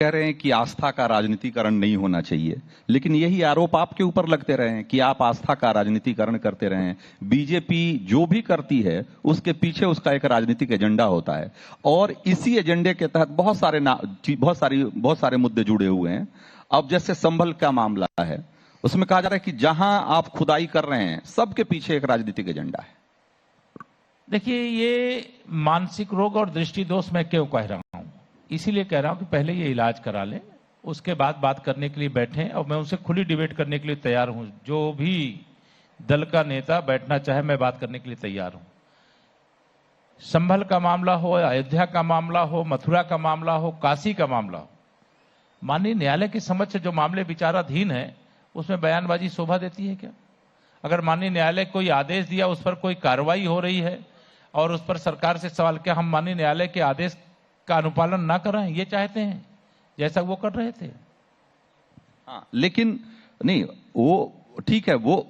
कह रहे हैं कि आस्था का राजनीतिकरण नहीं होना चाहिए, लेकिन यही आरोप आपके ऊपर लगते रहे हैं कि आप आस्था का राजनीतिकरण करते रहे हैं। बीजेपी जो भी करती है उसके पीछे उसका एक राजनीतिक एजेंडा होता है और इसी एजेंडे के तहत बहुत सारे मुद्दे जुड़े हुए हैं। अब जैसे संभल का मामला है, उसमें कहा जा रहा है कि जहां आप खुदाई कर रहे हैं सबके पीछे एक राजनीतिक एजेंडा है। देखिए, ये मानसिक रोग और दृष्टि दोष मैं क्यों कह रहा हूं, इसीलिए कह रहा हूं कि पहले ये इलाज करा लें, उसके बाद बात करने के लिए बैठें और मैं उनसे खुली डिबेट करने के लिए तैयार हूं। जो भी दल का नेता बैठना चाहे मैं बात करने के लिए तैयार हूं। संभल का मामला हो, अयोध्या का मामला हो, मथुरा का मामला हो, काशी का मामला हो, माननीय न्यायालय के समक्ष जो मामले विचाराधीन है उसमें बयानबाजी शोभा देती है क्या? अगर माननीय न्यायालय कोई आदेश दिया, उस पर कोई कार्रवाई हो रही है और उस पर सरकार से सवाल, क्या हम माननीय न्यायालय के आदेश का अनुपालन ना कर रहे हैं? ये चाहते हैं जैसा वो कर रहे थे। हाँ, लेकिन नहीं, वो ठीक है, वो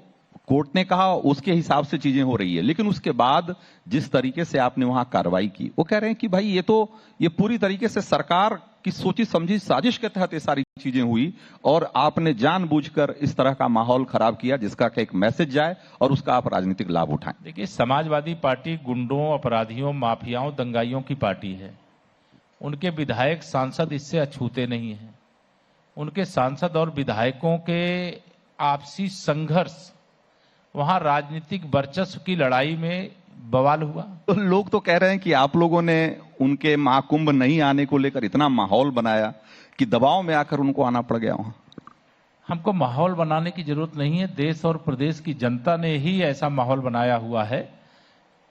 कोर्ट ने कहा उसके हिसाब से चीजें हो रही है, लेकिन उसके बाद जिस तरीके से आपने वहां कार्रवाई की, वो कह रहे हैं कि भाई ये पूरी तरीके से सरकार की सोची समझी साजिश के तहत ये सारी चीजें हुई और आपने जानबूझकर इस तरह का माहौल खराब किया जिसका कि एक मैसेज जाए और उसका आप राजनीतिक लाभ उठाएं। देखिए, समाजवादी पार्टी गुंडों, अपराधियों, माफियाओं, दंगाइयों की पार्टी है। उनके विधायक, सांसद इससे अछूते नहीं हैं। उनके सांसद और विधायकों के आपसी संघर्ष, वहां राजनीतिक वर्चस्व की लड़ाई में बवाल हुआ। तो लोग तो कह रहे हैं कि आप लोगों ने उनके महाकुंभ नहीं आने को लेकर इतना माहौल बनाया कि दबाव में आकर उनको आना पड़ गया वहां। हमको माहौल बनाने की जरूरत नहीं है। देश और प्रदेश की जनता ने ही ऐसा माहौल बनाया हुआ है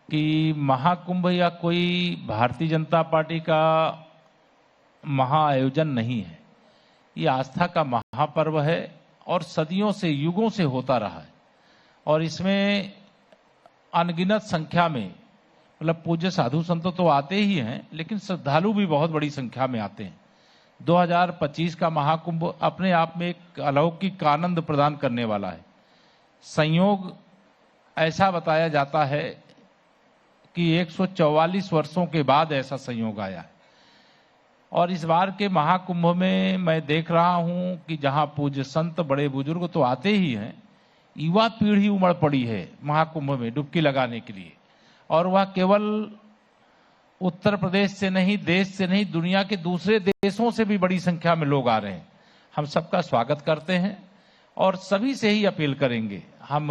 कि महाकुंभ या कोई भारतीय जनता पार्टी का महाआयोजन नहीं है। ये आस्था का महापर्व है और सदियों से, युगों से होता रहा है और इसमें अनगिनत संख्या में, मतलब पूज्य साधु संत तो आते ही हैं, लेकिन श्रद्धालु भी बहुत बड़ी संख्या में आते हैं। 2025 का महाकुंभ अपने आप में एक अलौकिक आनंद प्रदान करने वाला है। संयोग ऐसा बताया जाता है कि 144 वर्षों के बाद ऐसा संयोग आया है और इस बार के महाकुंभ में मैं देख रहा हूं कि जहां पूज्य संत, बड़े बुजुर्ग तो आते ही हैं, युवा पीढ़ी उमड़ पड़ी है महाकुंभ में डुबकी लगाने के लिए। और वह केवल उत्तर प्रदेश से नहीं, देश से नहीं, दुनिया के दूसरे देशों से भी बड़ी संख्या में लोग आ रहे हैं। हम सबका स्वागत करते हैं और सभी से ही अपील करेंगे, हम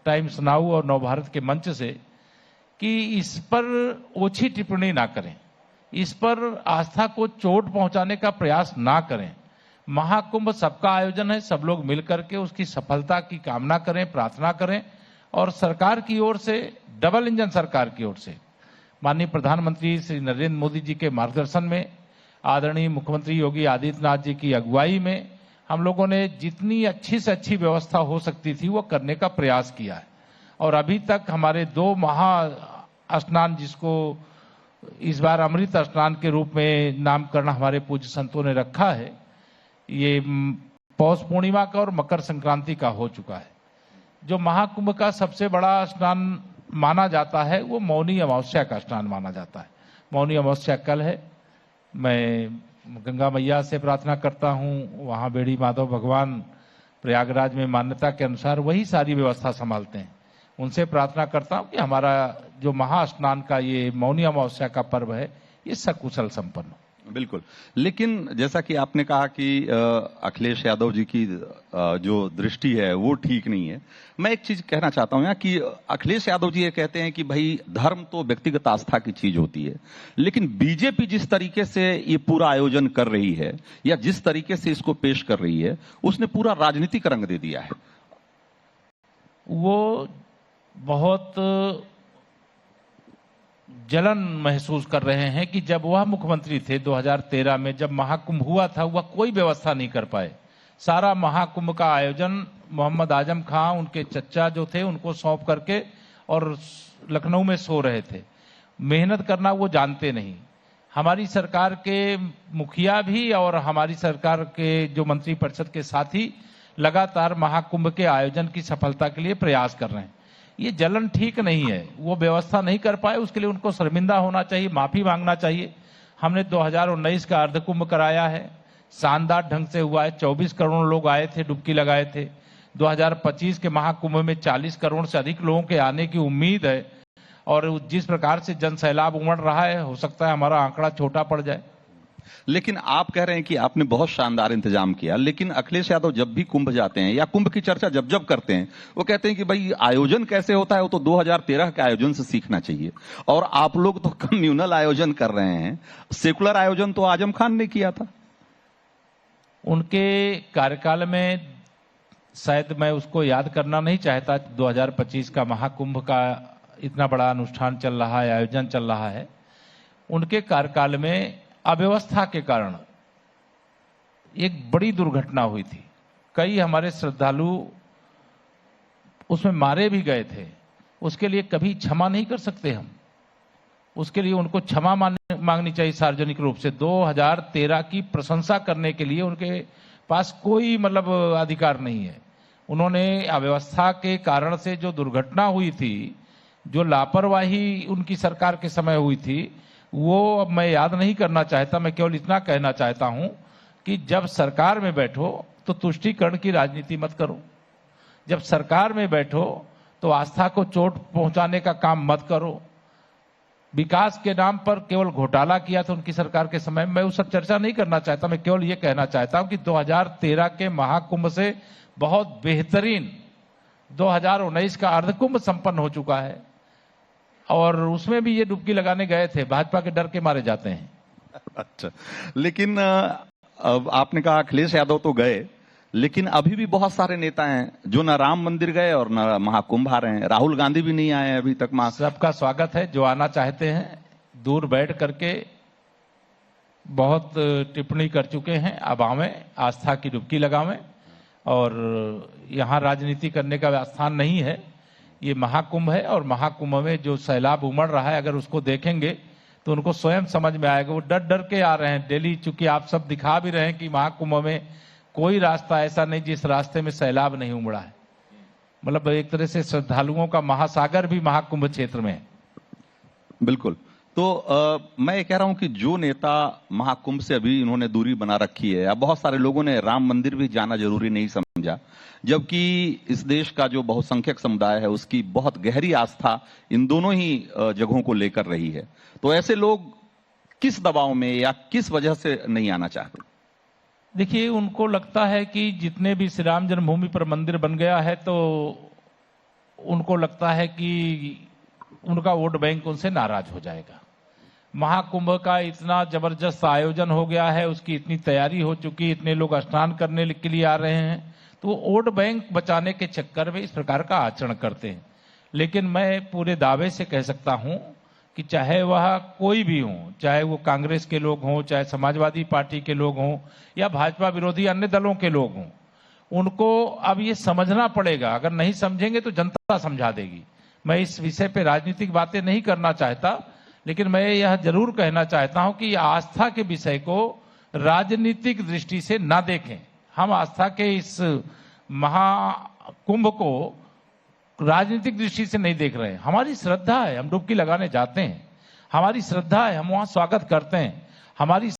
टाइम्स नाउ और नवभारत के मंच से, कि इस पर ओछी टिप्पणी ना करें, इस पर आस्था को चोट पहुंचाने का प्रयास ना करें। महाकुंभ सबका आयोजन है, सब लोग मिलकर के उसकी सफलता की कामना करें, प्रार्थना करें और सरकार की ओर से, डबल इंजन सरकार की ओर से, माननीय प्रधानमंत्री श्री नरेंद्र मोदी जी के मार्गदर्शन में, आदरणीय मुख्यमंत्री योगी आदित्यनाथ जी की अगुवाई में हम लोगों ने जितनी अच्छी से अच्छी व्यवस्था हो सकती थी वो करने का प्रयास किया है। और अभी तक हमारे 2 महा स्नान, जिसको इस बार अमृत स्नान के रूप में नामकरण हमारे पूज्य संतों ने रखा है, ये पौष पूर्णिमा का और मकर संक्रांति का हो चुका है। जो महाकुंभ का सबसे बड़ा स्नान माना जाता है वो मौनी अमावस्या का स्नान माना जाता है। मौनी अमावस्या कल है। मैं गंगा मैया से प्रार्थना करता हूँ, वहाँ बेड़ी माधव भगवान प्रयागराज में मान्यता के अनुसार वही सारी व्यवस्था संभालते हैं। उनसे प्रार्थना करता हूँ कि हमारा जो महास्नान का ये मौनी अमावस्या का पर्व है ये सकुशल संपन्न हो। बिल्कुल, लेकिन जैसा कि आपने कहा कि अखिलेश यादव जी की जो दृष्टि है वो ठीक नहीं है। मैं एक चीज कहना चाहता हूं यहाँ कि अखिलेश यादव जी ये कहते हैं कि भाई धर्म तो व्यक्तिगत आस्था की चीज होती है, लेकिन बीजेपी जिस तरीके से ये पूरा आयोजन कर रही है या जिस तरीके से इसको पेश कर रही है, उसने पूरा राजनीतिक रंग दे दिया है। वो बहुत जलन महसूस कर रहे हैं कि जब वह मुख्यमंत्री थे 2013 में, जब महाकुंभ हुआ था, वह कोई व्यवस्था नहीं कर पाए। सारा महाकुंभ का आयोजन मोहम्मद आजम खां, उनके चच्चा जो थे, उनको सौंप करके और लखनऊ में सो रहे थे। मेहनत करना वो जानते नहीं। हमारी सरकार के मुखिया भी और हमारी सरकार के जो मंत्रिपरिषद के साथी लगातार महाकुंभ के आयोजन की सफलता के लिए प्रयास कर रहे हैं। ये जलन ठीक नहीं है। वो व्यवस्था नहीं कर पाए, उसके लिए उनको शर्मिंदा होना चाहिए, माफी मांगना चाहिए। हमने 2019 का अर्धकुंभ कराया है, शानदार ढंग से हुआ है। 24 करोड़ लोग आए थे, डुबकी लगाए थे। 2025 के महाकुंभ में 40 करोड़ से अधिक लोगों के आने की उम्मीद है और जिस प्रकार से जन सैलाब उमड़ रहा है, हो सकता है हमारा आंकड़ा छोटा पड़ जाए। लेकिन आप कह रहे हैं कि आपने बहुत शानदार इंतजाम किया, लेकिन अखिलेश यादव जब भी कुंभ जाते हैं या कुंभ की चर्चा जब जब करते हैं, वो कहते हैं कि भाई आयोजन कैसे होता है वो तो 2013 के आयोजन से सीखना चाहिए। और आप लोग तो कम्युनल आयोजन कर रहे हैं, सेकुलर आयोजन तो आजम खान ने किया था। उनके कार्यकाल में शायद मैं उसको याद करना नहीं चाहता, 2025 का महाकुंभ का इतना बड़ा अनुष्ठान चल रहा है, आयोजन चल रहा है। उनके कार्यकाल में अव्यवस्था के कारण एक बड़ी दुर्घटना हुई थी। कई हमारे श्रद्धालु उसमें मारे भी गए थे। उसके लिए कभी क्षमा नहीं कर सकते हम, उसके लिए उनको क्षमा मांगनी चाहिए सार्वजनिक रूप से। 2013 की प्रशंसा करने के लिए उनके पास कोई मतलब अधिकार नहीं है। उन्होंने अव्यवस्था के कारण से जो दुर्घटना हुई थी, जो लापरवाही उनकी सरकार के समय हुई थी, वो अब मैं याद नहीं करना चाहता। मैं केवल इतना कहना चाहता हूं कि जब सरकार में बैठो तो तुष्टीकरण की राजनीति मत करो। जब सरकार में बैठो तो आस्था को चोट पहुंचाने का काम मत करो। विकास के नाम पर केवल घोटाला किया था उनकी सरकार के समय, मैं उस सब चर्चा नहीं करना चाहता। मैं केवल ये कहना चाहता हूं कि 2013 के महाकुंभ से बहुत बेहतरीन 2019 का अर्धकुंभ संपन्न हो चुका है और उसमें भी ये डुबकी लगाने गए थे, भाजपा के डर के मारे जाते हैं। अच्छा, लेकिन अब आपने कहा अखिलेश यादव तो गए, लेकिन अभी भी बहुत सारे नेता हैं जो न राम मंदिर गए और न महाकुंभ आ रहे हैं। राहुल गांधी भी नहीं आए अभी तक। सबका स्वागत है, जो आना चाहते हैं। दूर बैठ करके बहुत टिप्पणी कर चुके हैं, अब आवें, आस्था की डुबकी लगावें। और यहाँ राजनीति करने का स्थान नहीं है, ये महाकुंभ है। और महाकुंभ में जो सैलाब उमड़ रहा है, अगर उसको देखेंगे तो उनको स्वयं समझ में आएगा। वो डर डर के आ रहे हैं डेली, चूंकि आप सब दिखा भी रहे हैं कि महाकुंभ में कोई रास्ता ऐसा नहीं जिस रास्ते में सैलाब नहीं उमड़ा है। मतलब एक तरह से श्रद्धालुओं का महासागर भी महाकुंभ क्षेत्र में है। बिल्कुल। तो मैं ये कह रहा हूं कि जो नेता महाकुंभ से अभी इन्होंने दूरी बना रखी है, अब बहुत सारे लोगों ने राम मंदिर भी जाना जरूरी नहीं समझा, जबकि इस देश का जो बहुसंख्यक समुदाय है उसकी बहुत गहरी आस्था इन दोनों ही जगहों को लेकर रही है। तो ऐसे लोग किस दबाव में या किस वजह से नहीं आना चाहते? देखिए, उनको लगता है कि जितने भी श्री राम जन्मभूमि पर मंदिर बन गया है तो उनको लगता है कि उनका वोट बैंक उनसे नाराज हो जाएगा। महाकुंभ का इतना जबरदस्त आयोजन हो गया है, उसकी इतनी तैयारी हो चुकी, इतने लोग स्नान करने के लिए आ रहे हैं, तो वो वोट बैंक बचाने के चक्कर में इस प्रकार का आचरण करते हैं। लेकिन मैं पूरे दावे से कह सकता हूं कि चाहे वह कोई भी हो, चाहे वो कांग्रेस के लोग हों, चाहे समाजवादी पार्टी के लोग हों या भाजपा विरोधी अन्य दलों के लोग हों, उनको अब ये समझना पड़ेगा। अगर नहीं समझेंगे तो जनता समझा देगी। मैं इस विषय पे राजनीतिक बातें नहीं करना चाहता, लेकिन मैं यह जरूर कहना चाहता हूं कि आस्था के विषय को राजनीतिक दृष्टि से ना देखें। हम आस्था के इस महाकुंभ को राजनीतिक दृष्टि से नहीं देख रहे हैं। हमारी श्रद्धा है, हम डुबकी लगाने जाते हैं, हमारी श्रद्धा है, हम वहां स्वागत करते हैं। हमारी